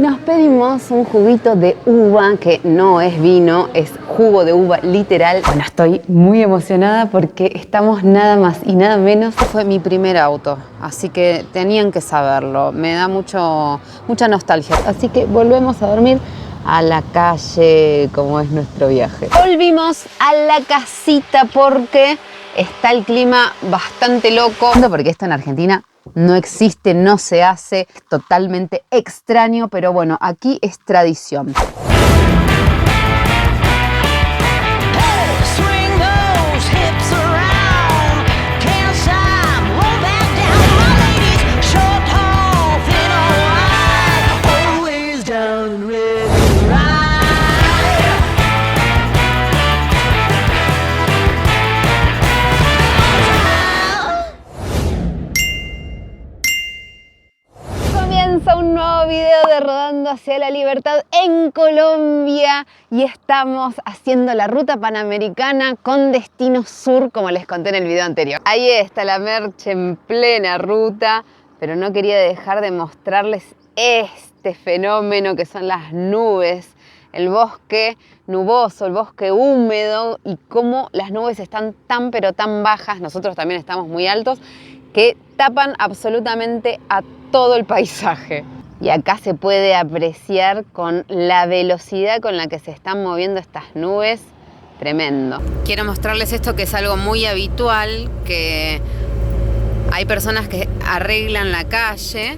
nos pedimos un juguito de uva que no es vino, es jugo de uva literal. Bueno, estoy muy emocionada porque estamos nada más y nada menos. Fue mi primer auto, así que tenían que saberlo. Me da mucha nostalgia. Así que volvemos a dormir a la calle, como es nuestro viaje. Volvimos a la casita porque está el clima bastante loco. Porque esto en Argentina no existe, no se hace, es totalmente extraño, pero bueno, aquí es tradición. Un nuevo video de Rodando hacia la Libertad en Colombia y estamos haciendo la ruta panamericana con destino sur, como les conté en el video anterior. Ahí está la Merche en plena ruta, pero no quería dejar de mostrarles este fenómeno que son las nubes, el bosque nuboso, el bosque húmedo y cómo las nubes están tan pero tan bajas, nosotros también estamos muy altos, que tapan absolutamente a todo el paisaje. Y acá se puede apreciar con la velocidad con la que se están moviendo estas nubes, tremendo. Quiero mostrarles esto que es algo muy habitual, que hay personas que arreglan la calle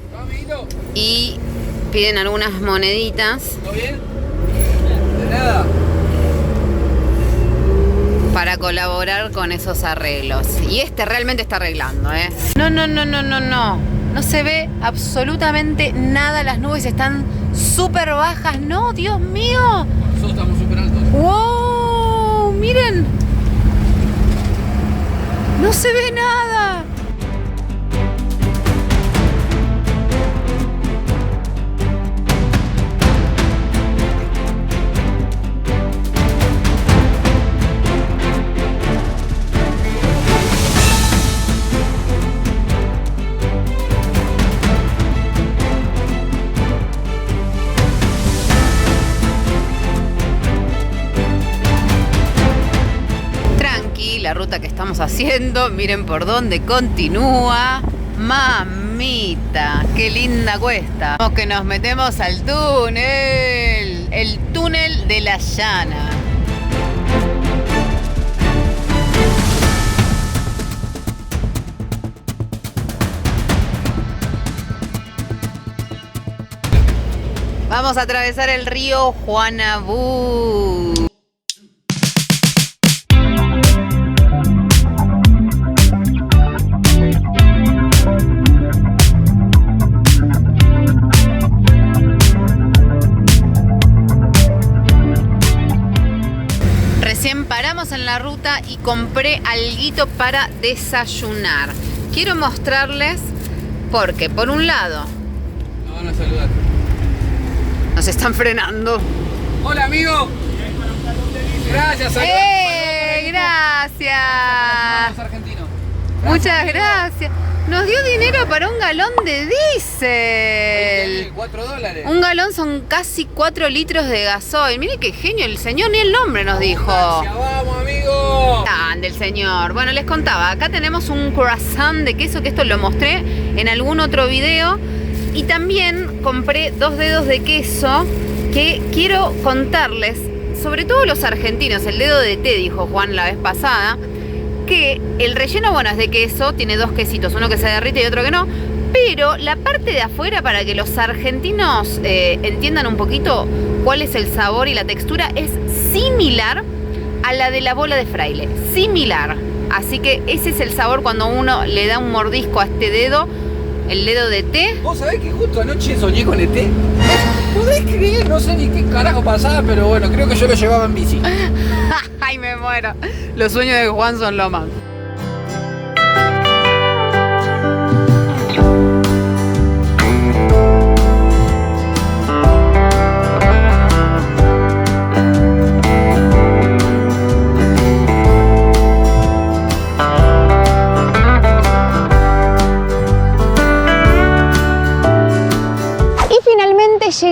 y piden algunas moneditas. ¿Todo bien? De nada. Para colaborar con esos arreglos. Y este realmente está arreglando, ¿eh? No se ve absolutamente nada. Las nubes están súper bajas. ¡No, Dios mío! Nosotros estamos súper altos. ¡Wow! ¡Miren! ¡No se ve nada! La ruta que estamos haciendo, miren por dónde continúa. Mamita, qué linda cuesta. Vamos que nos metemos al túnel, el túnel de la llana. Vamos a atravesar el río Juanabú. Paramos en la ruta y compré alguito para desayunar. Quiero mostrarles porque, por un lado, No, saludar. nos están frenando. Hola, amigo. Gracias. Gracias. Argentino. Muchas gracias. Nos dio dinero para un galón de diésel. $4. Un galón son casi 4 litros de gasoil. Mire qué genio, el señor ni el nombre nos dijo. Vamos, amigo. Del señor. Bueno, les contaba, acá tenemos un croissant de queso, que esto lo mostré en algún otro video. Y también compré 2 dedos de queso que quiero contarles, sobre todo los argentinos, el dedo de té, dijo Juan la vez pasada, que el relleno, bueno, es de queso, tiene 2 quesitos, uno que se derrite y otro que no, pero la parte de afuera, para que los argentinos entiendan un poquito cuál es el sabor y la textura, es similar a la de la bola de fraile, similar. Así que ese es el sabor cuando uno le da un mordisco a este dedo, el dedo de té. ¿Vos sabés que justo anoche soñé con ET? ¿Podés creer? No sé ni qué carajo pasaba, pero bueno, creo que yo lo llevaba en bici. Ay, me muero. Los sueños de Juan son lo más.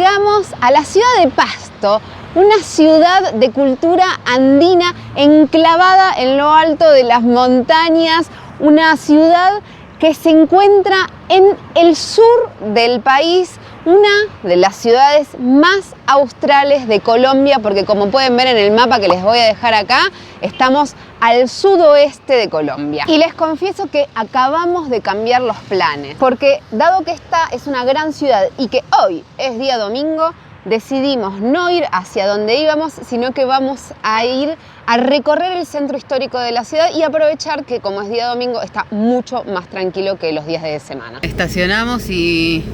llegamos a la ciudad de Pasto, una ciudad de cultura andina enclavada en lo alto de las montañas, una ciudad que se encuentra en el sur del país, una de las ciudades más australes de Colombia, porque como pueden ver en el mapa que les voy a dejar acá, estamos al sudoeste de Colombia. Y les confieso que acabamos de cambiar los planes, porque dado que esta es una gran ciudad y que hoy es día domingo, decidimos no ir hacia donde íbamos, sino que vamos a ir a recorrer el centro histórico de la ciudad y aprovechar que como es día domingo está mucho más tranquilo que los días de semana. Estacionamos y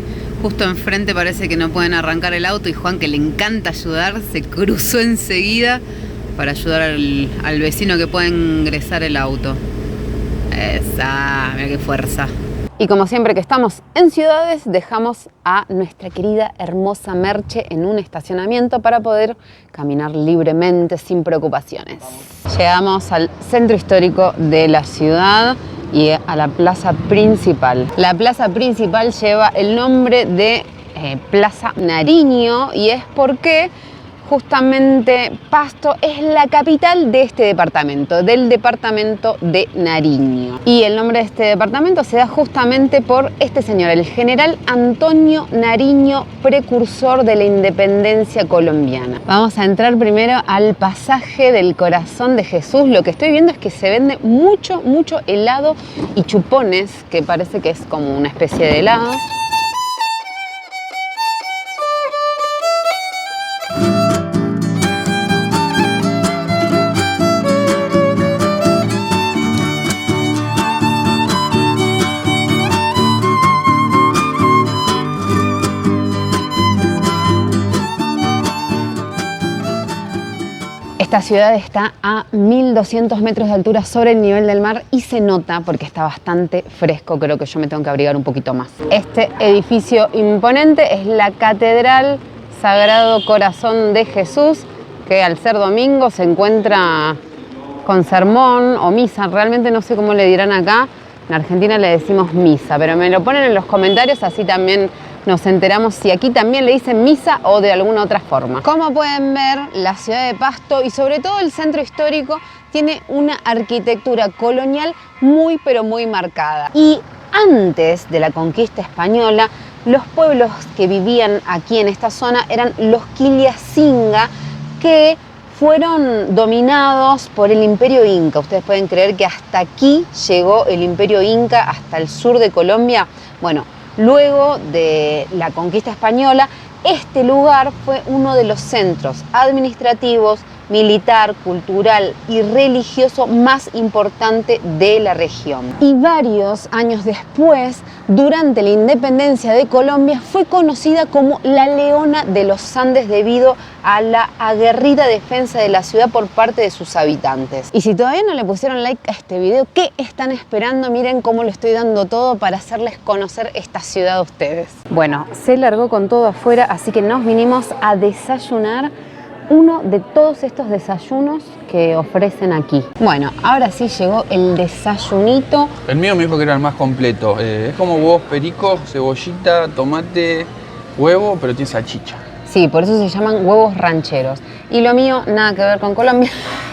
justo enfrente parece que no pueden arrancar el auto y Juan, que le encanta ayudar, se cruzó enseguida para ayudar al vecino que pueda ingresar el auto. Esa, mira qué fuerza. Y como siempre que estamos en ciudades, dejamos a nuestra querida hermosa Merche en un estacionamiento para poder caminar libremente sin preocupaciones. Llegamos al centro histórico de la ciudad y a la plaza principal. La plaza principal lleva el nombre de Plaza Nariño y es porque justamente Pasto es la capital de este departamento, del departamento de Nariño. Y el nombre de este departamento se da justamente por este señor, el general Antonio Nariño, precursor de la independencia colombiana. Vamos a entrar primero al pasaje del Corazón de Jesús. Lo que estoy viendo es que se vende mucho helado y chupones, que parece que es como una especie de helado. Esta ciudad está a 1200 metros de altura sobre el nivel del mar y se nota porque está bastante fresco. Creo que yo me tengo que abrigar un poquito más. Este edificio imponente es la Catedral Sagrado Corazón de Jesús, que al ser domingo se encuentra con sermón o misa. Realmente no sé cómo le dirán acá. En Argentina le decimos misa, pero me lo ponen en los comentarios, así también nos enteramos si aquí también le dicen misa o de alguna otra forma. Como pueden ver, la ciudad de Pasto y sobre todo el centro histórico tiene una arquitectura colonial muy pero muy marcada. Y antes de la conquista española, los pueblos que vivían aquí en esta zona eran los Quillacinga, que fueron dominados por el Imperio Inca. Ustedes pueden creer que hasta aquí llegó el Imperio Inca, hasta el sur de Colombia. Bueno, luego de la conquista española, este lugar fue uno de los centros administrativos, militar, cultural y religioso más importante de la región. Y varios años después, durante la independencia de Colombia, fue conocida como la Leona de los Andes debido a la aguerrida defensa de la ciudad por parte de sus habitantes. Y si todavía no le pusieron like a este video, ¿qué están esperando? Miren cómo lo estoy dando todo para hacerles conocer esta ciudad a ustedes. Bueno, se largó con todo afuera, así que nos vinimos a desayunar uno de todos estos desayunos que ofrecen aquí. Bueno, ahora sí llegó el desayunito. El mío me dijo que era el más completo. Es como huevos pericos, cebollita, tomate, huevo, pero tiene salchicha. Sí, por eso se llaman huevos rancheros. Y lo mío, nada que ver con Colombia,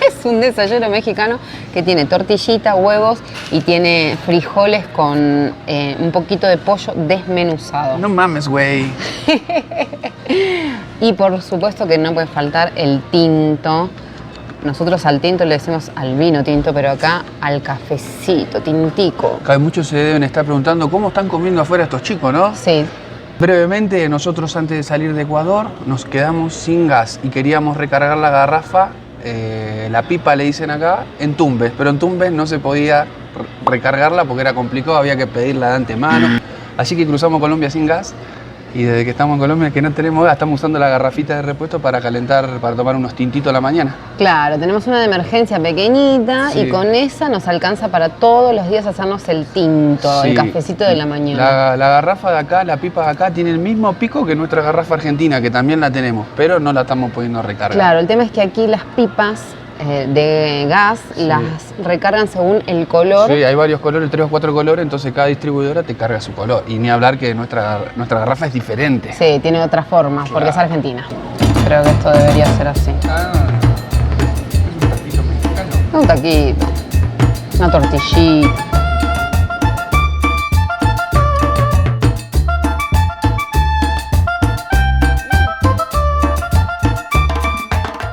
es un desayuno mexicano que tiene tortillita, huevos y tiene frijoles con un poquito de pollo desmenuzado. No mames, güey. Y por supuesto que no puede faltar el tinto. Nosotros al tinto le decimos al vino tinto, pero acá al cafecito, tintico. Acá muchos se deben estar preguntando cómo están comiendo afuera estos chicos, ¿no? Sí. Brevemente, nosotros antes de salir de Ecuador nos quedamos sin gas y queríamos recargar la garrafa, la pipa le dicen acá, en Tumbes, pero en Tumbes no se podía recargarla porque era complicado, había que pedirla de antemano. Así que cruzamos Colombia sin gas y desde que estamos en Colombia que no tenemos gas, estamos usando la garrafita de repuesto para calentar, para tomar unos tintitos a la mañana. Claro, tenemos una de emergencia pequeñita, sí, y con esa nos alcanza para todos los días hacernos el tinto, sí, el cafecito de la mañana. La garrafa de acá, la pipa de acá, tiene el mismo pico que nuestra garrafa argentina, que también la tenemos, pero no la estamos pudiendo recargar. Claro, el tema es que aquí las pipas de gas, Sí. las recargan según el color. Sí, hay varios colores, 3 o 4 colores, entonces cada distribuidora te carga su color. Y ni hablar que nuestra garrafa es diferente. Sí, tiene otra forma, porque es Claro. argentina. Creo que esto debería ser así. Ah, es un taquito mexicano. Un taquito, una tortillita.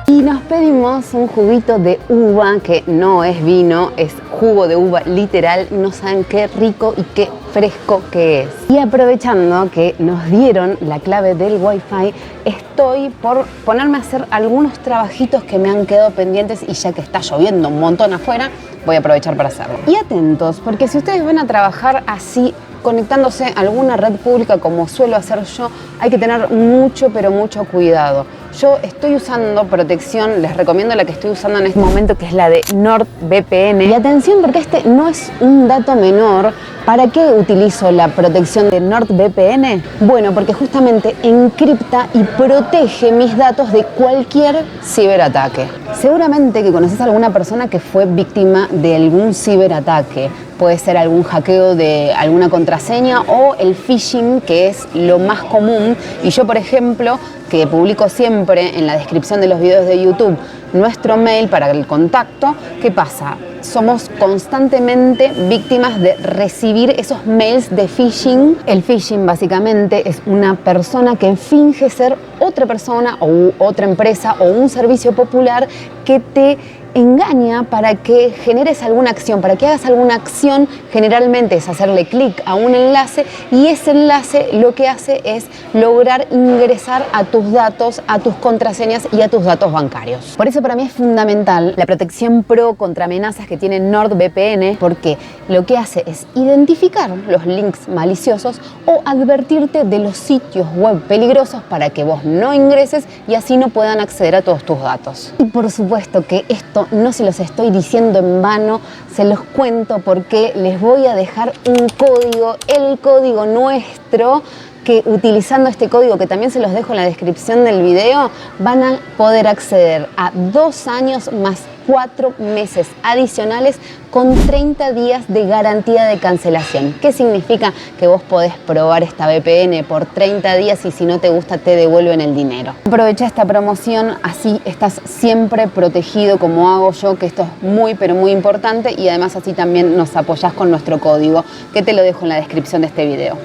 Y nos pedimos un juguito de uva, que no es vino, es jugo de uva literal. No saben qué rico y qué fresco que es. Y aprovechando que nos dieron la clave del Wi-Fi, estoy por ponerme a hacer algunos trabajitos que me han quedado pendientes, y ya que está lloviendo un montón afuera, voy a aprovechar para hacerlo. Y atentos, porque si ustedes van a trabajar así, conectándose a alguna red pública como suelo hacer yo, hay que tener mucho, pero mucho cuidado. Yo estoy usando protección, les recomiendo la que estoy usando en este momento, que es la de NordVPN. Y atención, porque este no es un dato menor. ¿Para qué utilizo la protección de NordVPN? Bueno, porque justamente encripta y protege mis datos de cualquier ciberataque. Seguramente que conoces a alguna persona que fue víctima de algún ciberataque. Puede ser algún hackeo de alguna contraseña o el phishing, que es lo más común. Y yo, por ejemplo, que publico siempre en la descripción de los videos de YouTube nuestro mail para el contacto, ¿qué pasa? Somos constantemente víctimas de recibir esos mails de phishing. El phishing básicamente es una persona que finge ser otra persona o otra empresa o un servicio popular que te engaña para que generes alguna acción, para que hagas alguna acción. Generalmente es hacerle clic a un enlace, y ese enlace lo que hace es lograr ingresar a tus datos, a tus contraseñas y a tus datos bancarios. Por eso para mí es fundamental la protección pro contra amenazas que tiene NordVPN, porque lo que hace es identificar los links maliciosos o advertirte de los sitios web peligrosos para que vos no ingreses y así no puedan acceder a todos tus datos. Y por supuesto que esto no se los estoy diciendo en vano, se los cuento porque les voy a dejar un código, el código nuestro, que utilizando este código, que también se los dejo en la descripción del video, van a poder acceder a 2 años más 4 meses adicionales con 30 días de garantía de cancelación. ¿Qué significa? Que vos podés probar esta VPN por 30 días y si no te gusta te devuelven el dinero. Aprovecha esta promoción, así estás siempre protegido como hago yo, que esto es muy pero muy importante, y además así también nos apoyás con nuestro código, que te lo dejo en la descripción de este video.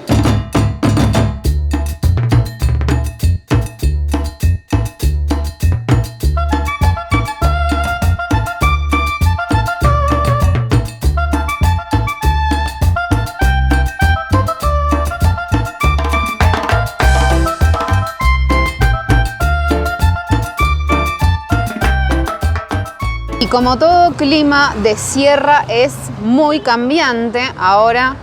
Y como todo clima de sierra es muy cambiante, ahora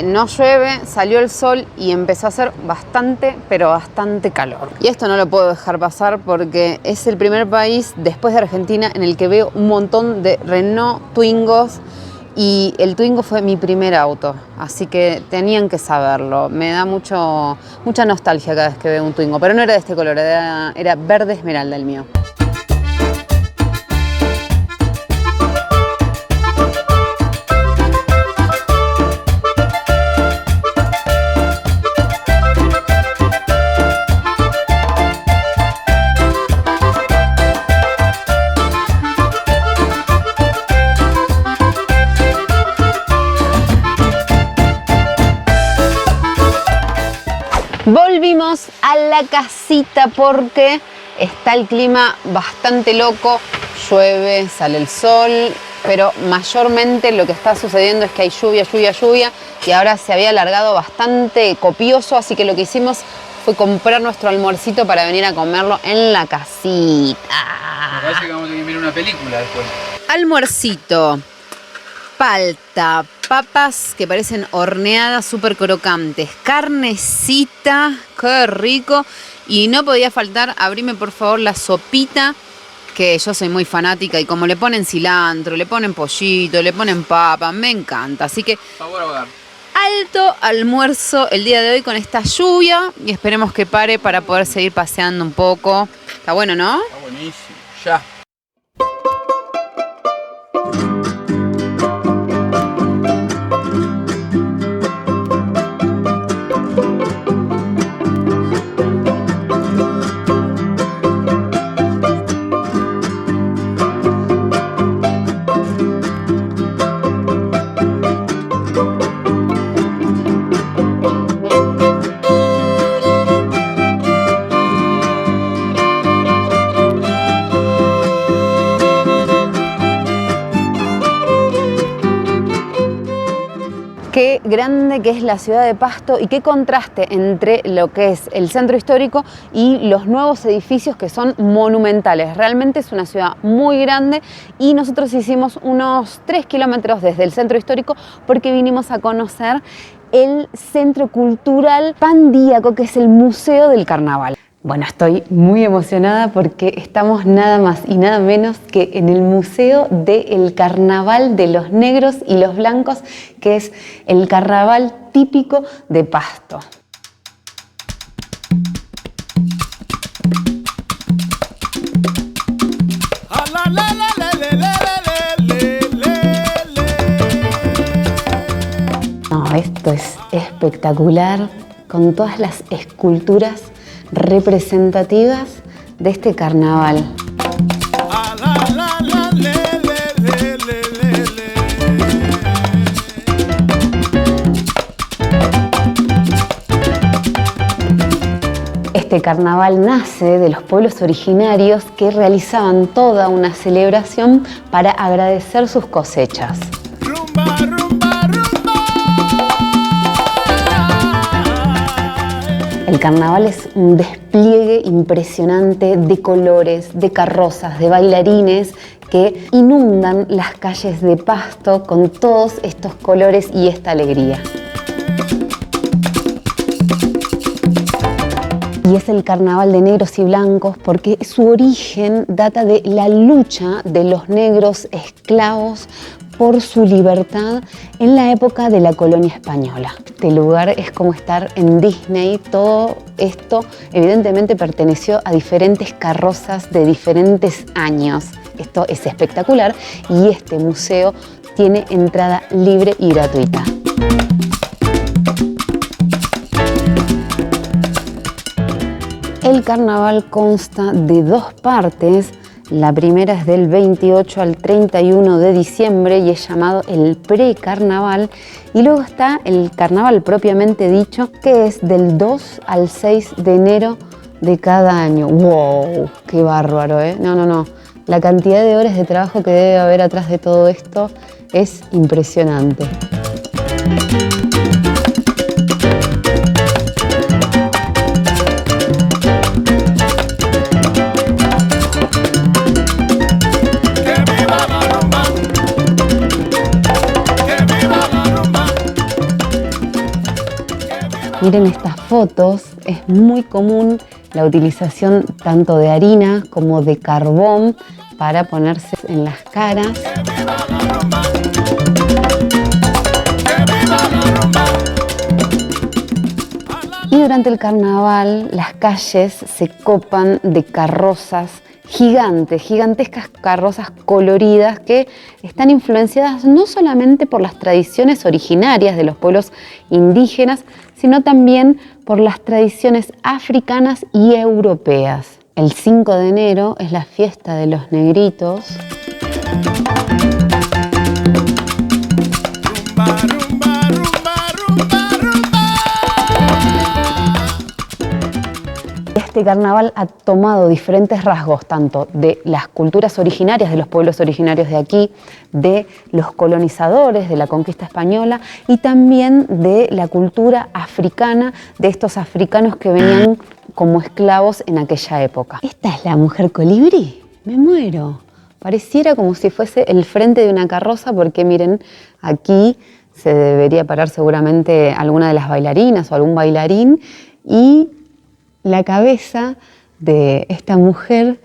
no llueve, salió el sol y empezó a hacer bastante, pero bastante calor. Y esto no lo puedo dejar pasar porque es el primer país después de Argentina en el que veo un montón de Renault Twingos, y el Twingo fue mi primer auto, así que tenían que saberlo. Me da mucha nostalgia cada vez que veo un Twingo, pero no era de este color, era verde esmeralda el mío. Volvimos a la casita porque está el clima bastante loco, llueve, sale el sol, pero mayormente lo que está sucediendo es que hay lluvia, y ahora se había alargado bastante copioso, así que lo que hicimos fue comprar nuestro almuercito para venir a comerlo en la casita. Me parece que vamos a tener que ver una película después. Almuercito, palta, papas que parecen horneadas, súper crocantes, carnecita, qué rico, y no podía faltar, abrime por favor la sopita, que yo soy muy fanática, y como le ponen cilantro, le ponen pollito, le ponen papa, me encanta, así que Sabor a hogar. alto almuerzo el día de hoy con esta lluvia, y esperemos que pare para poder seguir paseando un poco. Está bueno, ¿no? Está buenísimo. Ya. grande que es la ciudad de Pasto y qué contraste entre lo que es el centro histórico y los nuevos edificios que son monumentales. Realmente es una ciudad muy grande y nosotros hicimos unos 3 kilómetros desde el centro histórico porque vinimos a conocer el Centro Cultural Pandíaco, que es el Museo del Carnaval. Bueno, estoy muy emocionada porque estamos nada más y nada menos que en el Museo del Carnaval de los Negros y los Blancos, que es el carnaval típico de Pasto. No, esto es espectacular, con todas las esculturas representativas de este carnaval. Este carnaval nace de los pueblos originarios que realizaban toda una celebración para agradecer sus cosechas. El carnaval es un despliegue impresionante de colores, de carrozas, de bailarines que inundan las calles de Pasto con todos estos colores y esta alegría. Y es el carnaval de negros y blancos porque su origen data de la lucha de los negros esclavos por su libertad en la época de la colonia española. Este lugar es como estar en Disney. Todo esto evidentemente perteneció a diferentes carrozas de diferentes años. Esto es espectacular y este museo tiene entrada libre y gratuita. El carnaval consta de 2 partes. La primera es del 28 al 31 de diciembre y es llamado el precarnaval. Y luego está el carnaval propiamente dicho, que es del 2 al 6 de enero de cada año. ¡Wow! ¡Qué bárbaro! No. La cantidad de horas de trabajo que debe haber atrás de todo esto es impresionante. Miren estas fotos, es muy común la utilización tanto de harina como de carbón para ponerse en las caras. Y durante el carnaval las calles se copan de carrozas gigantescas carrozas coloridas que están influenciadas no solamente por las tradiciones originarias de los pueblos indígenas, sino también por las tradiciones africanas y europeas. El 5 de enero es la fiesta de los negritos. Este carnaval ha tomado diferentes rasgos, tanto de las culturas originarias, de los pueblos originarios de aquí, de los colonizadores, de la conquista española y también de la cultura africana, de estos africanos que venían como esclavos en aquella época. ¿Esta es la mujer colibrí? Me muero. Pareciera como si fuese el frente de una carroza porque miren, aquí se debería parar seguramente alguna de las bailarinas o algún bailarín y la cabeza de esta mujer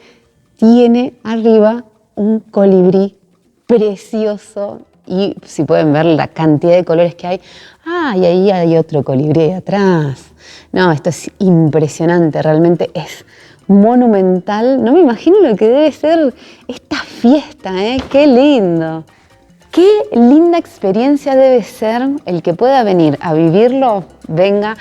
tiene arriba un colibrí precioso y si pueden ver la cantidad de colores que hay. ¡Ah! Y ahí hay otro colibrí ahí atrás. No, esto es impresionante, realmente es monumental. No me imagino lo que debe ser esta fiesta, ¿eh? ¡Qué lindo! Qué linda experiencia debe ser el que pueda venir a vivirlo, venga,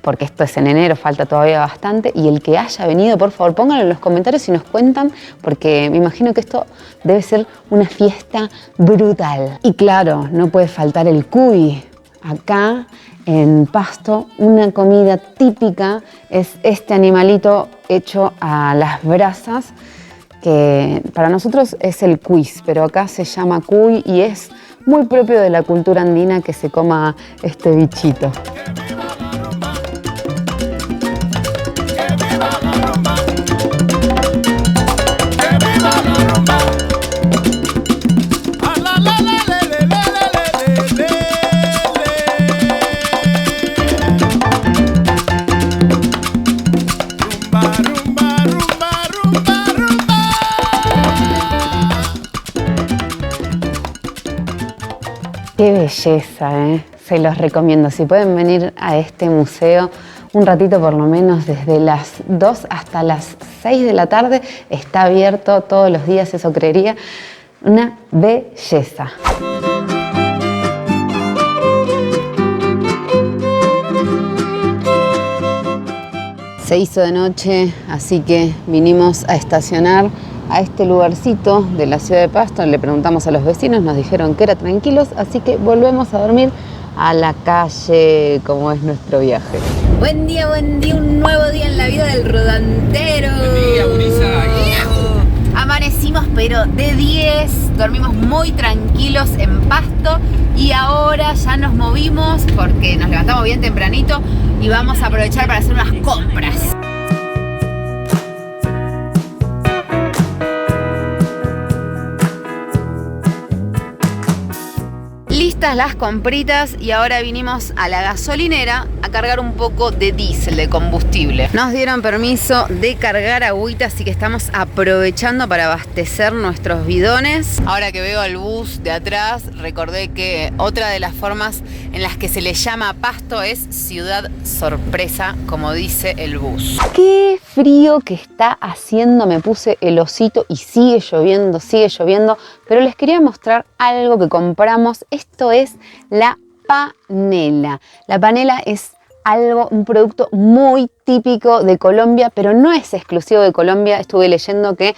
porque esto es en enero, falta todavía bastante, y el que haya venido, por favor, pónganlo en los comentarios y nos cuentan, porque me imagino que esto debe ser una fiesta brutal. Y claro, no puede faltar el cuy. Acá en Pasto, una comida típica es este animalito hecho a las brasas, que para nosotros es el cuis, pero acá se llama cuy y es muy propio de la cultura andina que se coma este bichito. Qué belleza, ¿eh? Se los recomiendo. Si pueden venir a este museo un ratito por lo menos desde las 2 hasta las 6 de la tarde, está abierto todos los días, eso creería. Una belleza. Se hizo de noche, así que vinimos a estacionar a este lugarcito de la ciudad de Pasto. Le preguntamos a los vecinos, nos dijeron que era tranquilos, así que volvemos a dormir a la calle, como es nuestro viaje. Buen día, un nuevo día en la vida del rodantero. Buen día, Urisa. Amanecimos pero de 10, dormimos muy tranquilos en Pasto y ahora ya nos movimos porque nos levantamos bien tempranito y vamos a aprovechar para hacer unas compras. Listas las compritas y ahora vinimos a la gasolinera a cargar un poco de diésel, de combustible. Nos dieron permiso de cargar agüita, así que estamos aprovechando para abastecer nuestros bidones. Ahora que veo al bus de atrás, recordé que otra de las formas en las que se le llama a Pasto es ciudad sorpresa, como dice el bus. Qué frío que está haciendo, me puse el osito y sigue lloviendo, pero les quería mostrar algo que compramos. Esto es la panela. La panela es un producto muy típico de Colombia, pero no es exclusivo de Colombia. Estuve leyendo que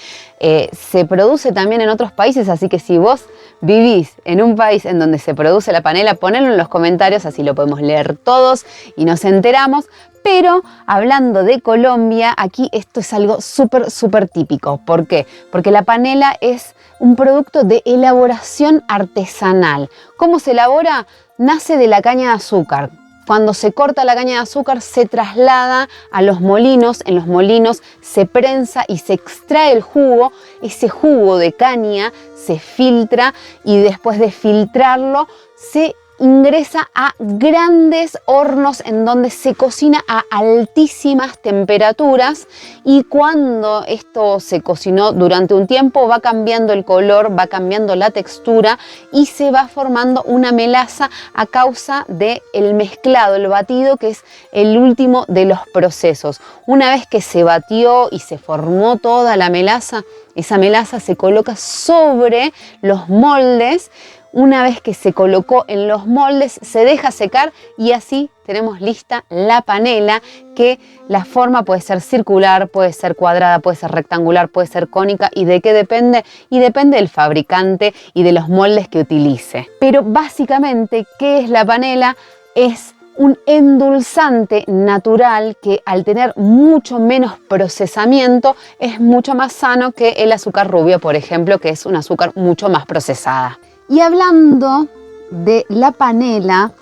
se produce también en otros países, así que si vos vivís en un país en donde se produce la panela, ponelo en los comentarios, así lo podemos leer todos y nos enteramos. Pero hablando de Colombia, aquí esto es algo súper típico. ¿Por qué? Porque la panela es un producto de elaboración artesanal. ¿Cómo se elabora? Nace de la caña de azúcar. Cuando se corta la caña de azúcar se traslada a los molinos, en los molinos se prensa y se extrae el jugo. Ese jugo de caña se filtra y después de filtrarlo se ingresa a grandes hornos en donde se cocina a altísimas temperaturas, y cuando esto se cocinó durante un tiempo va cambiando el color, va cambiando la textura y se va formando una melaza a causa del mezclado, el batido, que es el último de los procesos. Una vez que se batió y se formó toda la melaza, esa melaza se coloca sobre los moldes. Una vez que se colocó en los moldes, se deja secar y así tenemos lista la panela, que la forma puede ser circular, puede ser cuadrada, puede ser rectangular, puede ser cónica. ¿Y de qué depende? Y depende del fabricante y de los moldes que utilice. Pero básicamente, ¿qué es la panela? Es un endulzante natural que, al tener mucho menos procesamiento, es mucho más sano que el azúcar rubio, por ejemplo, que es un azúcar mucho más procesada. Y hablando de la panela,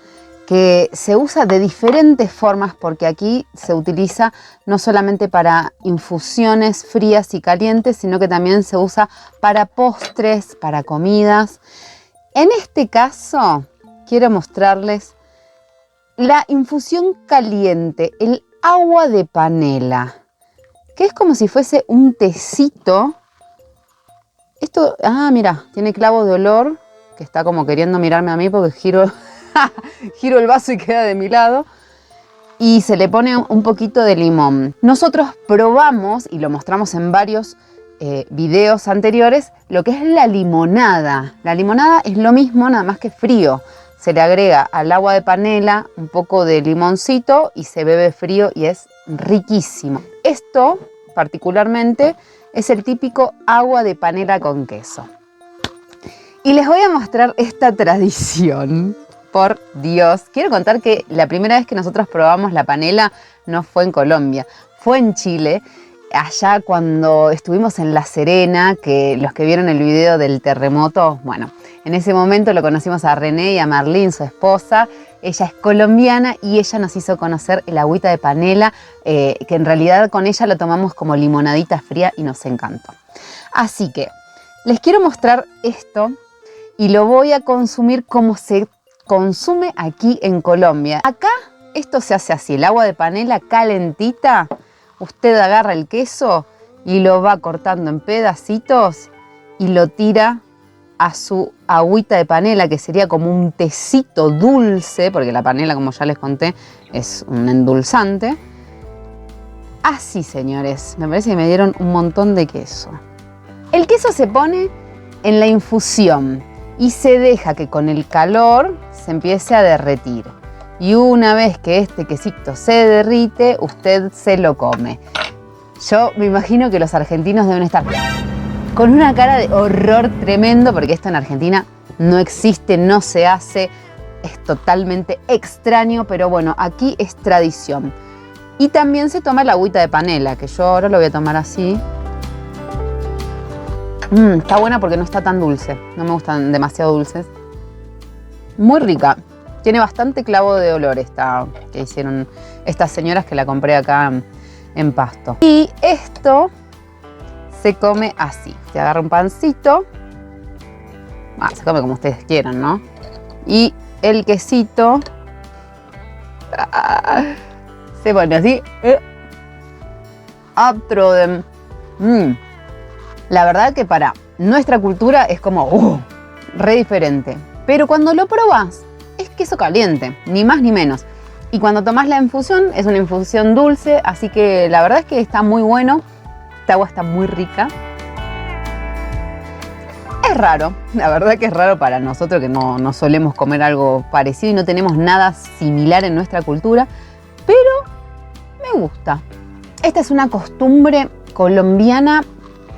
que se usa de diferentes formas, porque aquí se utiliza no solamente para infusiones frías y calientes, sino que también se usa para postres, para comidas. En este caso, quiero mostrarles la infusión caliente, el agua de panela, que es como si fuese un tecito. Esto, mira, tiene clavo de olor, que está como queriendo mirarme a mí porque giro el vaso y queda de mi lado. Y se le pone un poquito de limón. Nosotros probamos, y lo mostramos en varios videos anteriores, lo que es la limonada. La limonada es lo mismo, nada más que frío. Se le agrega al agua de panela un poco de limoncito y se bebe frío y es riquísimo. Esto particularmente es el típico agua de panela con queso. Y les voy a mostrar esta tradición. Por Dios, quiero contar que la primera vez que nosotros probamos la panela no fue en Colombia, fue en Chile. allá cuando estuvimos en La Serena, que los que vieron el video del terremoto, bueno, en ese momento lo conocimos a René y a Marlene, su esposa. Ella es colombiana y ella nos hizo conocer el agüita de panela, que en realidad con ella lo tomamos como limonadita fría y nos encantó. Así que les quiero mostrar esto y lo voy a consumir como se consume aquí en Colombia. Acá esto se hace así, el agua de panela calentita, usted agarra el queso y lo va cortando en pedacitos y lo tira a su agüita de panela, que sería como un tecito dulce, porque la panela, como ya les conté, es un endulzante. Así, señores, me parece que me dieron un montón de queso. El queso se pone en la infusión y se deja que con el calor se empiece a derretir. Y una vez que este quesito se derrite, usted se lo come. Yo me imagino que los argentinos deben estar con una cara de horror tremendo, porque esto en Argentina no existe, no se hace, es totalmente extraño, pero bueno, aquí es tradición. Y también se toma el agüita de panela, que yo ahora lo voy a tomar así. Está buena porque no está tan dulce, no me gustan demasiado dulces. Muy rica, tiene bastante clavo de olor esta que hicieron estas señoras, que la compré acá en Pasto. Y esto se come así, se agarra un pancito, se come como ustedes quieran, ¿no? Y el quesito se pone así, abtroden. La verdad que para nuestra cultura es como re diferente, pero cuando lo probás es queso caliente, ni más ni menos. Y cuando tomás la infusión es una infusión dulce, así que la verdad es que está muy bueno. Esta agua está muy rica. Es raro, la verdad que es raro para nosotros que no solemos comer algo parecido y no tenemos nada similar en nuestra cultura, pero me gusta. Esta es una costumbre colombiana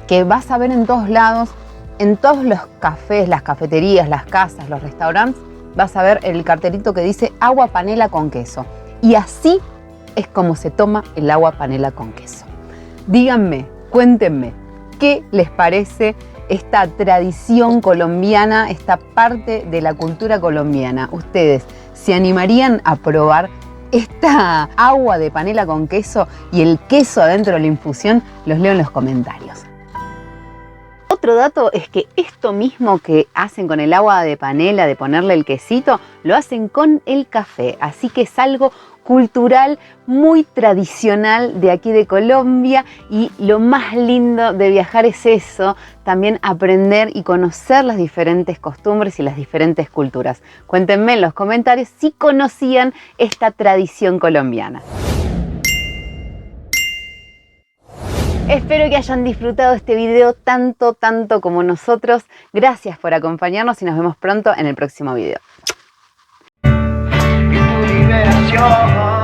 que vas a ver en todos lados, en todos los cafés, las cafeterías, las casas, los restaurantes, vas a ver el cartelito que dice agua panela con queso. Y así es como se toma el agua panela con queso. Díganme, cuéntenme, ¿qué les parece esta tradición colombiana, esta parte de la cultura colombiana? ¿Ustedes se animarían a probar esta agua de panela con queso y el queso adentro de la infusión? Los leo en los comentarios. Otro dato es que esto mismo que hacen con el agua de panela, de ponerle el quesito, lo hacen con el café. Así que es algo cultural, muy tradicional de aquí de Colombia, y lo más lindo de viajar es eso, también aprender y conocer las diferentes costumbres y las diferentes culturas. Cuéntenme en los comentarios si conocían esta tradición colombiana. Espero que hayan disfrutado este video tanto como nosotros. Gracias por acompañarnos y nos vemos pronto en el próximo video. Liberación.